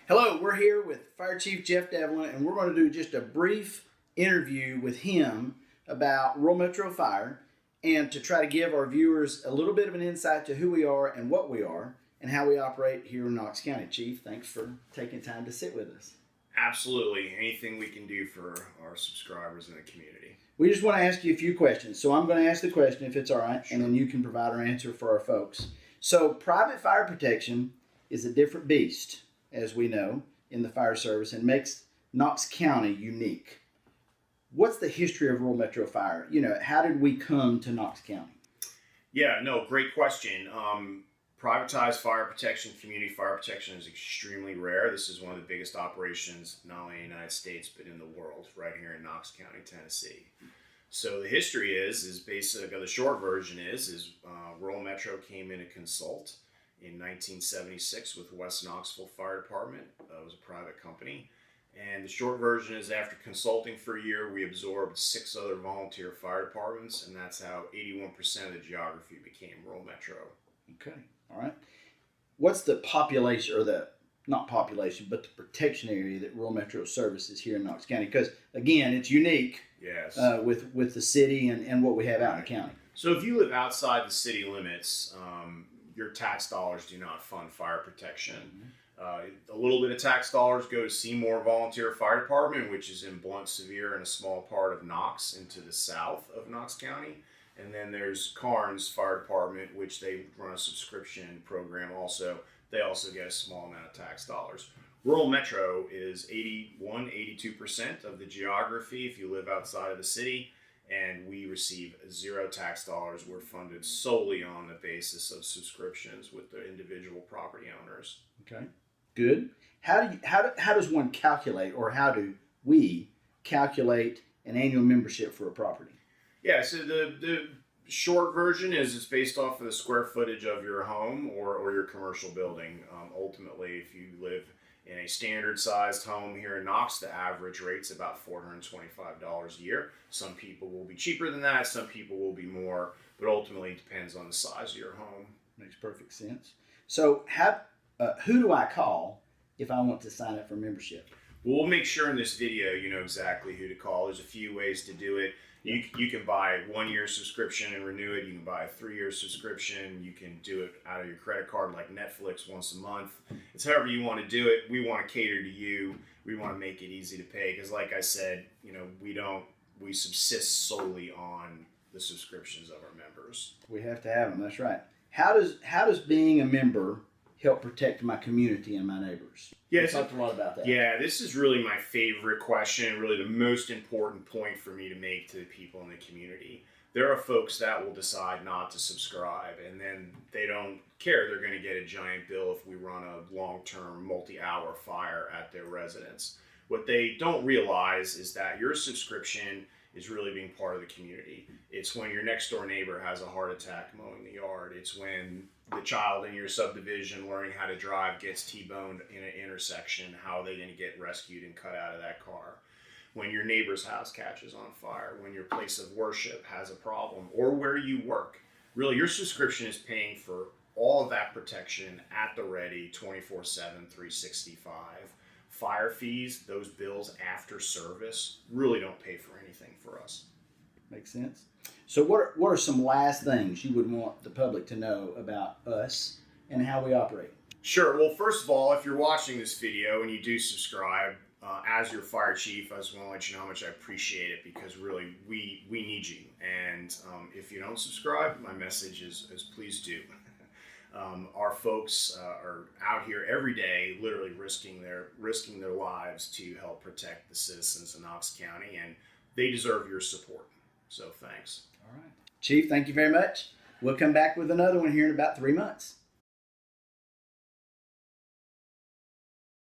Hello, we're here with Fire Chief Jeff Devlin, and we're going to do just a brief interview with him about Rural Metro Fire and to try to give our viewers a little bit of an insight to who we are and what we are and how we operate here in Knox County. Chief, thanks for taking time to sit with us. Absolutely. Anything we can do for our subscribers in the community. We just want to ask you a few questions. So I'm going to ask the question if it's all right, Sure. and then you can provide our answer for our folks. So private fire protection is a different beast, as we know, in the fire service and makes Knox County unique. What's the history of Rural Metro Fire? How did we come to Knox County? Yeah, no, great question. Privatized fire protection, community fire protection is extremely rare. This is one of the biggest operations, not only in the United States, but in the world, right here in Knox County, Tennessee. So the history is basically, the short version is Rural Metro came in to consult in 1976 with West Knoxville Fire Department. It was a private company. And the short version is after consulting for a year, we absorbed 6 other volunteer fire departments, and that's how 81% of the geography became Rural Metro. Okay, all right. What's the population, or not population, but the protection area that Rural Metro services here in Knox County? Because, again, it's unique. Yes. With the city and what we have out in the county. So if you live outside the city limits, your tax dollars do not fund fire protection. A little bit of tax dollars go to Seymour Volunteer Fire Department, which is in Blunt, Sevier, and a small part of Knox into the south of Knox County. And then there's Carnes Fire Department, which they run a subscription program also. They also get a small amount of tax dollars. Rural Metro is 82% of the geography if you live outside of the city, and we receive 0 tax dollars. We're funded solely on the basis of subscriptions with the individual property owners. Okay, good. How does one calculate, or how do we calculate an annual membership for a property? Yeah, so the short version is it's based off of the square footage of your home or your commercial building. Ultimately, if you live in a standard sized home here in Knox, the average rate's about $425 a year. Some people will be cheaper than that, some people will be more, but ultimately it depends on the size of your home. Makes perfect sense. So who do I call if I want to sign up for membership? Well, we'll make sure in this video you know exactly who to call. There's a few ways to do it. You can buy a 1-year subscription and renew it. You can buy a 3-year subscription. You can do it out of your credit card like Netflix once a month. It's however you want to do it. We want to cater to you. We want to make it easy to pay because, like I said, we subsist solely on the subscriptions of our members. We have to have them. That's right. How does being a member help protect my community and my neighbors? Yeah, we talked a lot about that. Yeah, this is really my favorite question, really the most important point for me to make to the people in the community. There are folks that will decide not to subscribe, and then they don't care. They're going to get a giant bill if we run a long-term, multi-hour fire at their residence. What they don't realize is that your subscription is really being part of the community. It's when your next door neighbor has a heart attack mowing the yard. It's when the child in your subdivision learning how to drive gets T-boned in an intersection. How are they going to get rescued and cut out of that car? When your neighbor's house catches on fire, when your place of worship has a problem, or where you work. Really, your subscription is paying for all of that protection at the ready, 24/7, 365. Fire fees, those bills after service, really don't pay for anything for us. Makes sense. So what are some last things you would want the public to know about us and how we operate? Sure. Well, first of all, if you're watching this video and you do subscribe, as your fire chief, I just want to let you know how much I appreciate it because really we need you. And if you don't subscribe, my message is please do. Our folks are out here every day, literally risking their lives to help protect the citizens of Knox County, and they deserve your support. So thanks. All right. Chief, thank you very much. We'll come back with another one here in about 3 months.